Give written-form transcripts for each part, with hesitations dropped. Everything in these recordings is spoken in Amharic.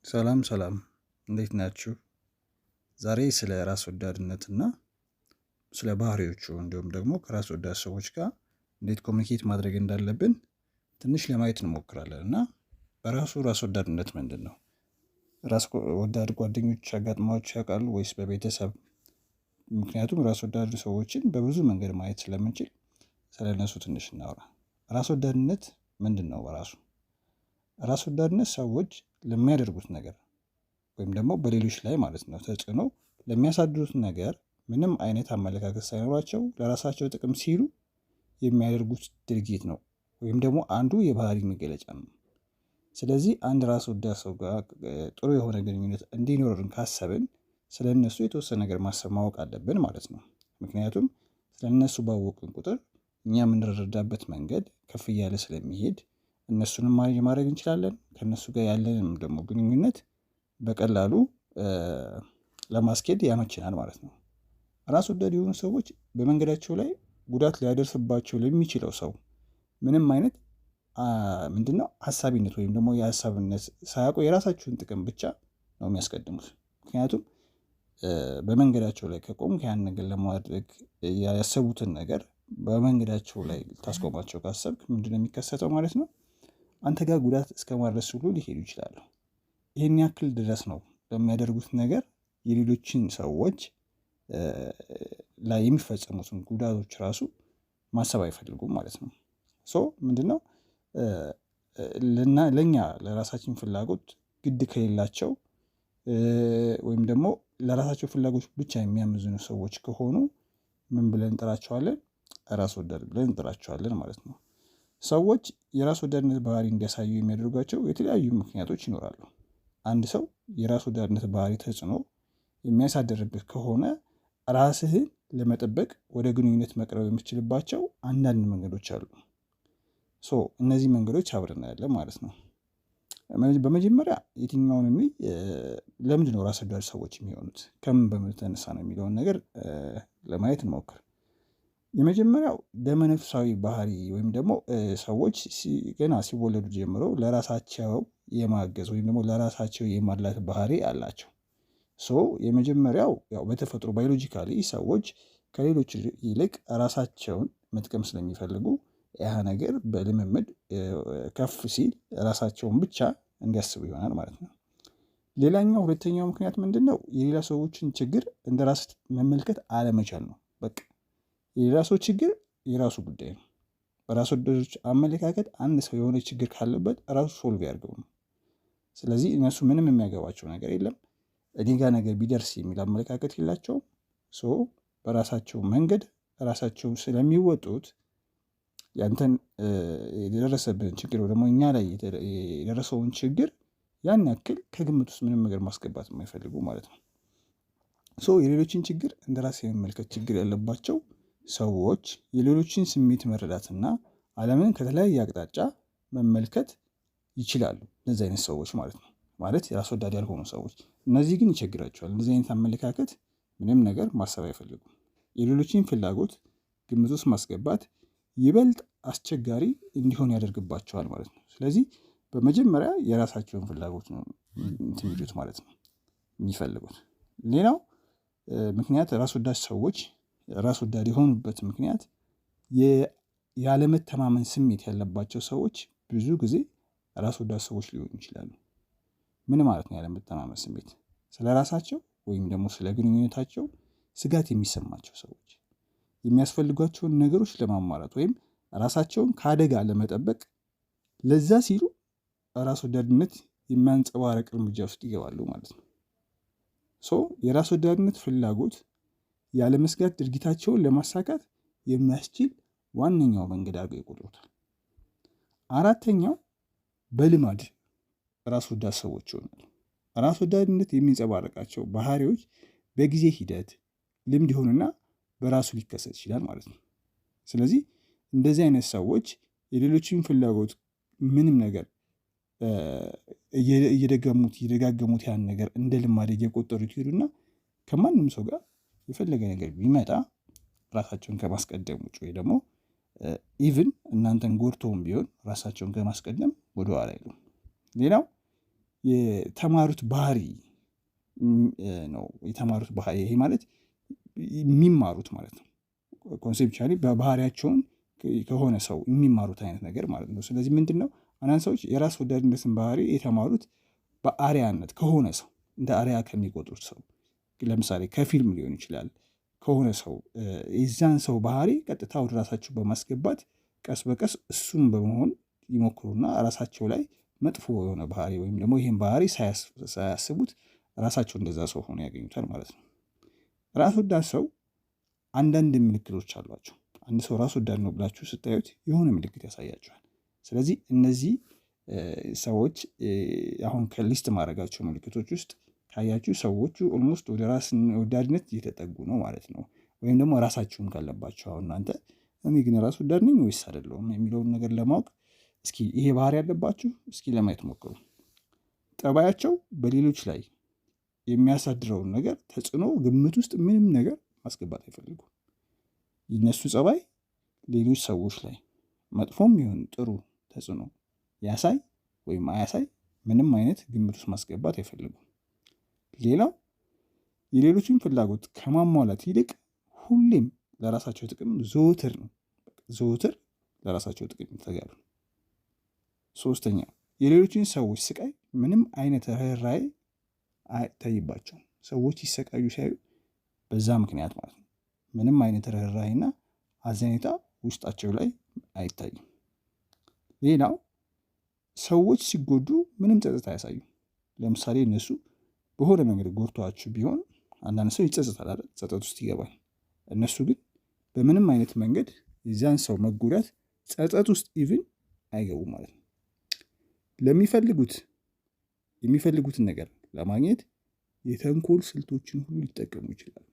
ሰላም ሰላም እንዴት ናችሁ? ዛሬ ስለ ራስ ወዳድነትና ስለ ባህሪዎቹ እንዲሁም ደግሞ ከራስ ወዳድ ሰዎች ጋር እንዴት ኮሚኒኬት ማድረግ እንዳለብን ትንሽ ለማየት እንሞክራለን። እና በራሱ ራስ ወዳድነት ምንድን ነው? ራስ ወዳድ ጓደኞች አጋጥሟችሁ ያውቃሉ ወይስ በቤተሰብ? ምክንያቱም ራስ ወዳድ ሰዎችን በብዙ መንገድ ማየት ስለምንችል ስለ እነሱ ትንሽ እናውራ። ራስ ወዳድነት ምንድን ነው? በራሱ ራስ ወዳድነት ሰዎች ለሚያደርጉት ነገር ወይም ደግሞ በሌሎች ላይ ማለት ነው ተጽዕኖ ለሚያሳድሩት ነገር ምንም አይነት አመለካከት ሳይኖራቸው ለራሳቸው ጥቅም ሲሉ የሚያደርጉት ድርጊት ነው፣ ወይም ደግሞ አንዱ የባህሪ መገለጫ ነው። ስለዚህ አንድ ራስ ወዳድ ሰው ጋር ጥሩ የሆነ ግንኙነት እንዲኖርን ካሰብን ስለ እነሱ የተወሰነ ነገር ማሰብ ማወቅ አለብን ማለት ነው። ምክንያቱም ስለ እነሱ ባወቅን ቁጥር እኛ የምንረዳበት መንገድ ከፍ እያለ ስለሚሄድ እነሱንም ማድረግ እንችላለን። ከእነሱ ጋር ያለንም ደግሞ ግንኙነት በቀላሉ ለማስኬድ ያመችናል ማለት ነው። ራስ ወዳድ የሆኑ ሰዎች በመንገዳቸው ላይ ጉዳት ሊያደርስባቸው ለሚችለው ሰው ምንም አይነት ምንድነው ሀሳቢነት ወይም ደግሞ የሀሳብነት ሳያውቁ የራሳቸውን ጥቅም ብቻ ነው የሚያስቀድሙት። ምክንያቱም በመንገዳቸው ላይ ከቆም ያን ነገር ለማድረግ ያሰቡትን ነገር በመንገዳቸው ላይ ታስቆማቸው ካሰብክ ምንድነው የሚከሰተው ማለት ነው? አንተ ጋር ጉዳት እስከ ማድረስ ሁሉ ሊሄዱ ይችላሉ። ይህን ያክል ድረስ ነው በሚያደርጉት ነገር የሌሎችን ሰዎች ላይ የሚፈጸሙትን ጉዳቶች ራሱ ማሰብ አይፈልጉም ማለት ነው። ምንድነው ለእኛ ለራሳችን ፍላጎት ግድ ከሌላቸው ወይም ደግሞ ለራሳቸው ፍላጎት ብቻ የሚያመዝኑ ሰዎች ከሆኑ ምን ብለን እንጠራቸዋለን? ራስ ወዳድ ብለን እንጠራቸዋለን ማለት ነው። ሰዎች የራስ ወዳድነት ባህሪ እንዲያሳዩ የሚያደርጓቸው የተለያዩ ምክንያቶች ይኖራሉ። አንድ ሰው የራስ ወዳድነት ባህሪ ተጽዕኖ የሚያሳድርብህ ከሆነ ራስህን ለመጠበቅ ወደ ግንኙነት መቅረብ የምትችልባቸው አንዳንድ መንገዶች አሉ። እነዚህ መንገዶች አብረን እናያለን ማለት ነው። በመጀመሪያ የትኛውን ለምንድነው ራስ ወዳድ ሰዎች የሚሆኑት ከምን በተነሳ ነው የሚለውን ነገር ለማየት እንሞክር። የመጀመሪያው ደመነፍሳዊ ባህሪ ወይም ደግሞ ሰዎች ገና ሲወለዱ ጀምሮ ለራሳቸው የማገዝ ወይም ደግሞ ለራሳቸው የማድላት ባህሪ አላቸው። የመጀመሪያው ያው በተፈጥሮ ባዮሎጂካሊ ሰዎች ከሌሎች ይልቅ ራሳቸውን መጥቀም ስለሚፈልጉ ያ ነገር በልምምድ ከፍ ሲል ራሳቸውን ብቻ እንዲያስቡ ይሆናል ማለት ነው። ሌላኛው ሁለተኛው ምክንያት ምንድነው? የሌላ ሰዎችን ችግር እንደ ራስ መመልከት አለመቻል ነው። በቃ የሌላ ሰው ችግር የራሱ ጉዳይ ነው። በራስ ወዳዶች አመለካከት አንድ ሰው የሆነ ችግር ካለበት ራሱ ሶልቭ ያድርገው ነው። ስለዚህ እነሱ ምንም የሚያገባቸው ነገር የለም፣ እኔ ጋር ነገር ቢደርስ የሚል አመለካከት የላቸውም። በራሳቸው መንገድ ራሳቸው ስለሚወጡት ያንተን የደረሰብን ችግር ደግሞ እኛ ላይ የደረሰውን ችግር ያን ያክል ከግምት ውስጥ ምንም ነገር ማስገባት የማይፈልጉ ማለት ነው። የሌሎችን ችግር እንደ ራስ የመመልከት ችግር ያለባቸው ሰዎች የሌሎችን ስሜት መረዳትና ዓለምን ከተለያየ አቅጣጫ መመልከት ይችላሉ። እነዚህ አይነት ሰዎች ማለት ነው፣ ማለት የራስ ወዳድ ያልሆኑ ሰዎች። እነዚህ ግን ይቸግራቸዋል። እንደዚህ አይነት አመለካከት ምንም ነገር ማሰብ አይፈልጉም። የሌሎችን ፍላጎት ግምት ውስጥ ማስገባት ይበልጥ አስቸጋሪ እንዲሆን ያደርግባቸዋል ማለት ነው። ስለዚህ በመጀመሪያ የራሳቸውን ፍላጎት ነው የሚሉት ማለት ነው የሚፈልጉት። ሌላው ምክንያት ራስ ወዳድ ሰዎች ራስ ወዳድ የሆኑበት ምክንያት ያለመተማመን ስሜት ያለባቸው ሰዎች ብዙ ጊዜ ራስ ወዳድ ሰዎች ሊሆኑ ይችላሉ። ምን ማለት ነው ያለመተማመን ስሜት? ስለ ራሳቸው ወይም ደግሞ ስለ ግንኙነታቸው ስጋት የሚሰማቸው ሰዎች የሚያስፈልጓቸውን ነገሮች ለማሟላት ወይም ራሳቸውን ከአደጋ ለመጠበቅ ለዛ ሲሉ ራስ ወዳድነት የሚያንጸባርቅ እርምጃ ውስጥ ይገባሉ ማለት ነው። የራስ ወዳድነት ፍላጎት ያለመስጋት ድርጊታቸውን ለማሳካት የሚያስችል ዋነኛው መንገድ አድርገው ይቆጥሩታል። አራተኛው በልማድ ራስ ወዳድ ሰዎች ይሆናሉ። ራስ ወዳድነት የሚንጸባረቃቸው ባህሪዎች በጊዜ ሂደት ልምድ ይሆንና በራሱ ሊከሰት ይችላል ማለት ነው። ስለዚህ እንደዚህ አይነት ሰዎች የሌሎችን ፍላጎት ምንም ነገር እየደጋገሙት ያን ነገር እንደ ልማድ እየቆጠሩት ይሄዱና ከማንም ሰው ጋር የፈለገ ነገር ቢመጣ ራሳቸውን ከማስቀደም ውጭ ወይ ደግሞ ኢቭን እናንተን ጎድተውም ቢሆን ራሳቸውን ከማስቀደም ወደኋላ አይሉም። ሌላው የተማሩት ባህሪ ነው። የተማሩት ባህሪ ይሄ ማለት የሚማሩት ማለት ነው። ኮንሴፕቹዋሊ በባህሪያቸውን ከሆነ ሰው የሚማሩት አይነት ነገር ማለት ነው። ስለዚህ ምንድን ነው አንዳንድ ሰዎች የራስ ወዳድነትን ባህሪ የተማሩት በአርያነት ከሆነ ሰው እንደ አርያ ከሚቆጥሩት ሰው ለምሳሌ ከፊልም ሊሆን ይችላል ከሆነ ሰው የዛን ሰው ባህሪ ቀጥታ ወደ ራሳቸው በማስገባት ቀስ በቀስ እሱም በመሆን ይሞክሩና ራሳቸው ላይ መጥፎ የሆነ ባህሪ ወይም ደግሞ ይህን ባህሪ ሳያስቡት ራሳቸው እንደዛ ሰው ሆኖ ያገኙታል ማለት ነው። ራስ ወዳድ ሰው አንዳንድ ምልክቶች አሏቸው። አንድ ሰው ራስ ወዳድ ነው ብላችሁ ስታዩት የሆነ ምልክት ያሳያቸዋል። ስለዚህ እነዚህ ሰዎች አሁን ከሊስት ማድረጋቸው ምልክቶች ውስጥ ካያችሁ ሰዎቹ ኦልሞስት ወደ ራስ ወዳድነት እየተጠጉ ነው ማለት ነው። ወይም ደግሞ ራሳችሁም ካለባቸው አሁን እናንተ እኔ ግን ራስ ወዳድ ነኝ ወይስ አይደለሁም የሚለውን ነገር ለማወቅ እስኪ ይሄ ባህሪ ያለባችሁ እስኪ ለማየት ሞክሩ። ጠባያቸው በሌሎች ላይ የሚያሳድረውን ነገር ተጽዕኖ ግምት ውስጥ ምንም ነገር ማስገባት አይፈልጉም። የነሱ ጸባይ ሌሎች ሰዎች ላይ መጥፎም ይሁን ጥሩ ተጽዕኖ ያሳይ ወይም አያሳይ ምንም አይነት ግምት ውስጥ ማስገባት አይፈልጉም። ሌላው የሌሎችን ፍላጎት ከማሟላት ይልቅ ሁሌም ለራሳቸው ጥቅም ዘወትር ለራሳቸው ጥቅም ይተጋሉ። ሶስተኛ የሌሎችን ሰዎች ስቃይ ምንም አይነት ርኅራኄ አይታይባቸውም። ሰዎች ሲሰቃዩ ሲያዩ በዛ ምክንያት ማለት ነው ምንም አይነት ርኅራኄና አዘኔታ ውስጣቸው ላይ አይታይም። ሌላው ሰዎች ሲጎዱ ምንም ጸጸት አያሳዩም። ለምሳሌ እነሱ በሆነ መንገድ ጎድተዋችሁ ቢሆን አንዳንድ ሰው ይጸጸታል አይደል? ጸጸት ውስጥ ይገባል። እነሱ ግን በምንም አይነት መንገድ የዚያን ሰው መጎዳት ጸጸት ውስጥ ኢቭን አይገቡም ማለት ነው። የሚፈልጉትን ነገር ለማግኘት የተንኮል ስልቶችን ሁሉ ሊጠቀሙ ይችላሉ።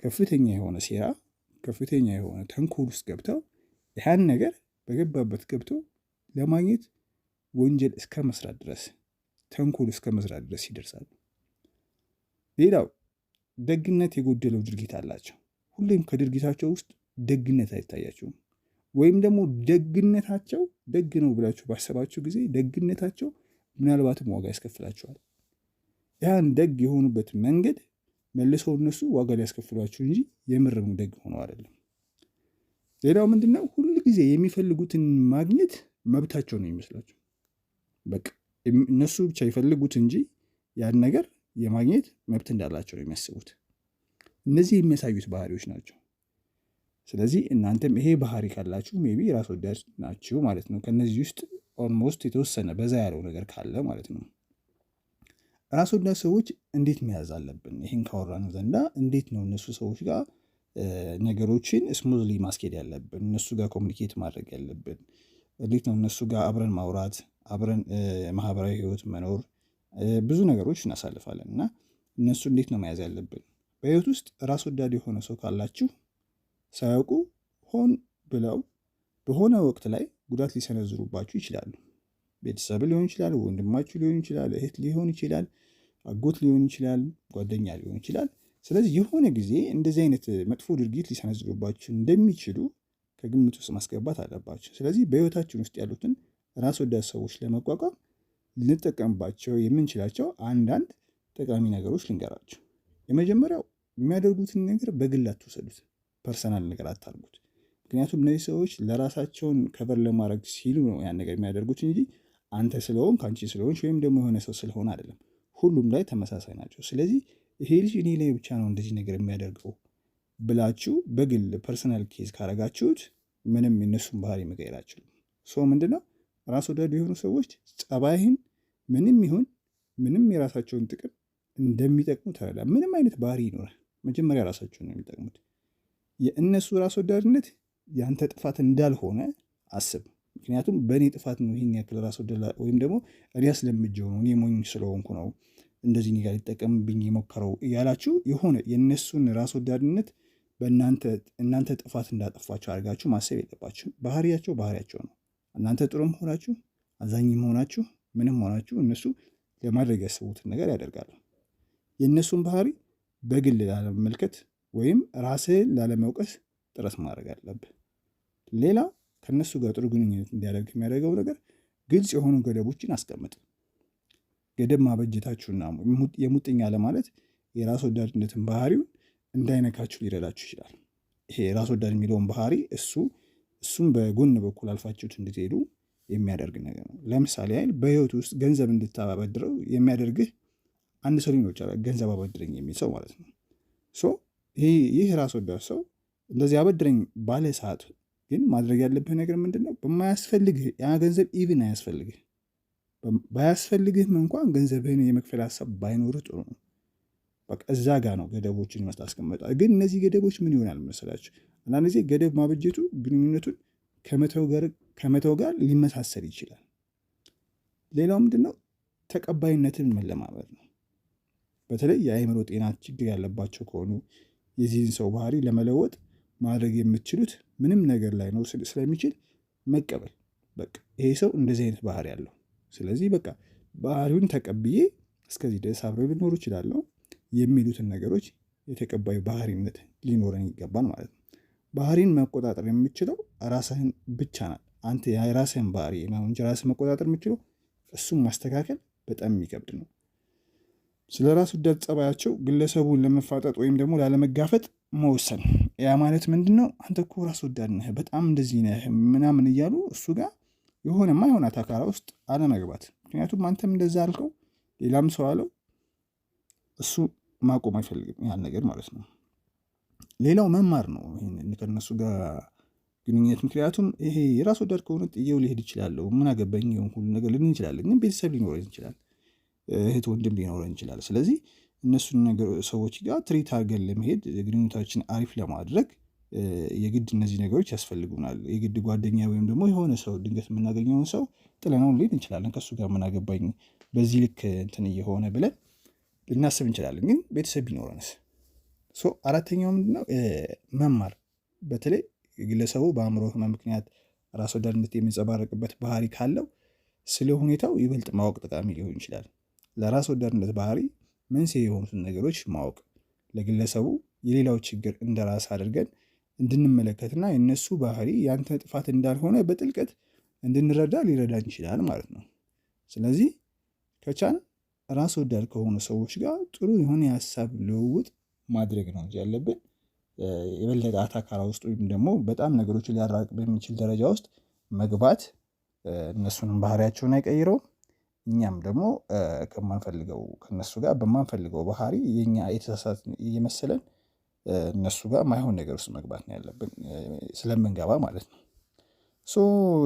ከፍተኛ የሆነ ሴራ፣ ከፍተኛ የሆነ ተንኮል ውስጥ ገብተው ያን ነገር በገባበት ገብተው ለማግኘት ወንጀል እስከ መስራት ድረስ ተንኮል እስከ መስራት ድረስ ይደርሳሉ። ሌላው ደግነት የጎደለው ድርጊት አላቸው። ሁሌም ከድርጊታቸው ውስጥ ደግነት አይታያቸውም። ወይም ደግሞ ደግነታቸው ደግ ነው ብላችሁ ባሰባችሁ ጊዜ ደግነታቸው ምናልባትም ዋጋ ያስከፍላቸዋል። ያን ደግ የሆኑበት መንገድ መልሰው እነሱ ዋጋ ሊያስከፍሏቸው እንጂ የምርም ደግ ሆነው አይደለም። ሌላው ምንድነው ሁል ጊዜ የሚፈልጉትን ማግኘት መብታቸው ነው የሚመስላቸው። በቃ እነሱ ብቻ ይፈልጉት እንጂ ያን ነገር የማግኘት መብት እንዳላቸው ነው የሚያስቡት። እነዚህ የሚያሳዩት ባህሪዎች ናቸው። ስለዚህ እናንተም ይሄ ባህሪ ካላችሁ ሜይ ቢ ራስ ወዳድ ናችሁ ማለት ነው። ከነዚህ ውስጥ ኦልሞስት የተወሰነ በዛ ያለው ነገር ካለ ማለት ነው። ራስ ወዳድ ሰዎች እንዴት መያዝ አለብን? ይህን ካወራን ዘንዳ እንዴት ነው እነሱ ሰዎች ጋር ነገሮችን ስሙዝሊ ማስኬድ ያለብን? እነሱ ጋር ኮሚኒኬት ማድረግ ያለብን እንዴት ነው? እነሱ ጋር አብረን ማውራት፣ አብረን ማህበራዊ ህይወት መኖር፣ ብዙ ነገሮች እናሳልፋለን እና እነሱ እንዴት ነው መያዝ ያለብን? በህይወት ውስጥ ራስ ወዳድ የሆነ ሰው ካላችሁ ሳያውቁ ሆን ብለው በሆነ ወቅት ላይ ጉዳት ሊሰነዝሩባችሁ ይችላሉ። ቤተሰብ ሊሆን ይችላል፣ ወንድማችሁ ሊሆን ይችላል፣ እህት ሊሆን ይችላል፣ አጎት ሊሆን ይችላል፣ ጓደኛ ሊሆን ይችላል። ስለዚህ የሆነ ጊዜ እንደዚህ አይነት መጥፎ ድርጊት ሊሰነዝሩባችሁ እንደሚችሉ ከግምት ውስጥ ማስገባት አለባቸው። ስለዚህ በህይወታችን ውስጥ ያሉትን ራስ ወዳድ ሰዎች ለመቋቋም ልንጠቀምባቸው የምንችላቸው አንዳንድ ጠቃሚ ነገሮች ልንገራቸው። የመጀመሪያው የሚያደርጉትን ነገር በግል አትውሰዱት፣ ፐርሰናል ነገር አታርጉት። ምክንያቱም እነዚህ ሰዎች ለራሳቸውን ከበር ለማድረግ ሲሉ ነው ያን ነገር የሚያደርጉት እንጂ አንተ ስለሆን ከአንቺ ስለሆንሽ ወይም ደግሞ የሆነ ሰው ስለሆነ አይደለም። ሁሉም ላይ ተመሳሳይ ናቸው። ስለዚህ ይሄ ልጅ እኔ ላይ ብቻ ነው እንደዚህ ነገር የሚያደርገው ብላችሁ በግል ፐርሰናል ኬዝ ካረጋችሁት ምንም የነሱን ባህሪ መቀየር አትችሉም። ምንድነው ራስ ወዳድ የሆኑ ሰዎች ጸባይህን ምንም ይሁን ምንም የራሳቸውን ጥቅም እንደሚጠቅሙ ተረዳ። ምንም አይነት ባህሪ ይኖራል፣ መጀመሪያ ራሳቸውን ነው የሚጠቅሙት። የእነሱ ራስ ወዳድነት ያንተ ጥፋት እንዳልሆነ አስብ። ምክንያቱም በእኔ ጥፋት ነው ይህን ያክል ራስ ወዳድ ወይም ደግሞ እኔ አስለምጄው ነው እኔ ሞኝ ስለሆንኩ ነው እንደዚህ እኔ ጋር ሊጠቀምብኝ የሞከረው እያላችሁ የሆነ የእነሱን ራስ ወዳድነት እናንተ ጥፋት እንዳጠፋችሁ አድርጋችሁ ማሰብ የለባችሁ። ባህሪያቸው ነው። እናንተ ጥሩም ሆናችሁ አዛኝም ሆናችሁ ምንም ሆናችሁ እነሱ ለማድረግ ያስቡትን ነገር ያደርጋሉ። የእነሱን ባህሪ በግል ላለመመልከት ወይም ራስህን ላለመውቀስ ጥረት ማድረግ አለብህ። ሌላ ከእነሱ ጋር ጥሩ ግንኙነት እንዲያደርግ የሚያደርገው ነገር ግልጽ የሆኑ ገደቦችን አስቀምጥ። ገደብ ማበጀታችሁና የሙጥኝ አለ ማለት የራስ ወዳድነትን ባህሪውን እንዳይነካችሁ ሊረዳችሁ ይችላል። ይሄ ራስ ወዳድ የሚለውን ባህሪ እሱም በጎን በኩል አልፋችሁት እንድትሄዱ የሚያደርግ ነገር ነው። ለምሳሌ ያህል በህይወት ውስጥ ገንዘብ እንድታበድረው የሚያደርግህ አንድ ሰው ሊኖር ይችላል፣ ገንዘብ አበድረኝ የሚል ሰው ማለት ነው። ይህ ራስ ወዳድ ሰው እንደዚህ አበድረኝ ባለ ሰዓት ግን ማድረግ ያለብህ ነገር ምንድን ነው? በማያስፈልግህ ያ ገንዘብ ኢቭን አያስፈልግህ፣ ባያስፈልግህም እንኳን ገንዘብህን የመክፈል ሀሳብ ባይኖርህ ጥሩ ነው። በቃ እዛ ጋር ነው ገደቦችን አስቀመጠ። ግን እነዚህ ገደቦች ምን ይሆናል መሰላችሁ? አንዳንድ ጊዜ ገደብ ማበጀቱ ግንኙነቱን ከመተው ጋር ሊመሳሰል ይችላል። ሌላው ምንድነው? ተቀባይነትን መለማመድ ነው። በተለይ የአእምሮ ጤና ችግር ያለባቸው ከሆኑ የዚህን ሰው ባህሪ ለመለወጥ ማድረግ የምትችሉት ምንም ነገር ላይ ነው ስለሚችል መቀበል። በቃ ይሄ ሰው እንደዚህ አይነት ባህሪ ያለው፣ ስለዚህ በቃ ባህሪውን ተቀብዬ እስከዚህ ድረስ አብረው ሊኖሩ ይችላለሁ የሚሉትን ነገሮች የተቀባዩ ባህሪነት ሊኖረን ይገባል ማለት ነው። ባህሪን መቆጣጠር የምችለው ራስህን ብቻ ናት። አንተ የራስህን ባህሪ ነው እንጂ ራስህ መቆጣጠር የምችለው እሱም ማስተካከል በጣም የሚከብድ ነው። ስለ ራስ ወዳድ ጸባያቸው ግለሰቡን ለመፋጠጥ ወይም ደግሞ ላለመጋፈጥ መወሰን። ያ ማለት ምንድን ነው? አንተ እኮ ራስ ወዳድ ነህ፣ በጣም እንደዚህ ነህ ምናምን እያሉ እሱ ጋር የሆነማ የሆነ አታካራ ውስጥ አለመግባት። ምክንያቱም አንተም እንደዛ አልከው፣ ሌላም ሰው አለው፣ እሱ ማቆም አይፈልግም ያን ነገር ማለት ነው። ሌላው መማር ነው ከነሱ ጋር ግንኙነት። ምክንያቱም ይሄ የራስ ወዳድ ከሆነ ጥዬው ሊሄድ ይችላለሁ፣ ምን አገባኝ ሁሉ ነገር ልን እንችላለን። ግን ቤተሰብ ሊኖረን ይችላል፣ እህት ወንድም ሊኖረን ይችላል። ስለዚህ እነሱን ነገር ሰዎች ጋር ትሪት አድርገን ለመሄድ ግንኙነታችን አሪፍ ለማድረግ የግድ እነዚህ ነገሮች ያስፈልጉናል። የግድ ጓደኛ ወይም ደግሞ የሆነ ሰው ድንገት የምናገኘውን ሰው ጥለነው ልንሄድ እንችላለን። ከእሱ ጋር ምን አገባኝ በዚህ ልክ እንትን እየሆነ ብለን ልናስብ እንችላለን። ግን ቤተሰብ ቢኖረንስ? አራተኛው ምንድነው? መማር። በተለይ ግለሰቡ በአእምሮ ህመም ምክንያት ራስ ወዳድነት የሚንጸባረቅበት ባህሪ ካለው ስለ ሁኔታው ይበልጥ ማወቅ ጠቃሚ ሊሆን ይችላል። ለራስ ወዳድነት ባህሪ መንስኤ የሆኑትን ነገሮች ማወቅ ለግለሰቡ የሌላው ችግር እንደ ራስ አድርገን እንድንመለከትና የነሱ ባህሪ ያንተ ጥፋት እንዳልሆነ በጥልቀት እንድንረዳ ሊረዳን ይችላል ማለት ነው። ስለዚህ ከቻን ራስ ወዳድ ከሆኑ ሰዎች ጋር ጥሩ የሆነ የሀሳብ ልውውጥ ማድረግ ነው እንጂ ያለብን የበለጠ አታካራ ውስጥ ወይም ደግሞ በጣም ነገሮችን ሊያራቅ በሚችል ደረጃ ውስጥ መግባት እነሱንም ባህሪያቸውን አይቀይረውም። እኛም ደግሞ ከማንፈልገው ከነሱ ጋር በማንፈልገው ባህሪ የኛ የተሳሳት እየመሰለን እነሱ ጋር ማይሆን ነገር ውስጥ መግባት ነው ያለብን ስለምንገባ ማለት ነው።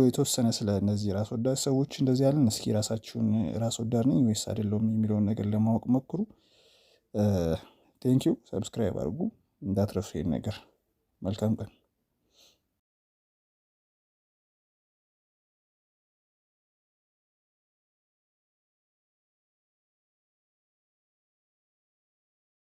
የተወሰነ ስለ እነዚህ ራስ ወዳድ ሰዎች እንደዚህ ያለን። እስኪ ራሳችሁን ራስ ወዳድ ነኝ ወይስ አይደለሁም የሚለውን ነገር ለማወቅ ሞክሩ። ቴንኪው። ሰብስክራይብ አድርጉ እንዳትረሱ ይሄን ነገር። መልካም ቀን።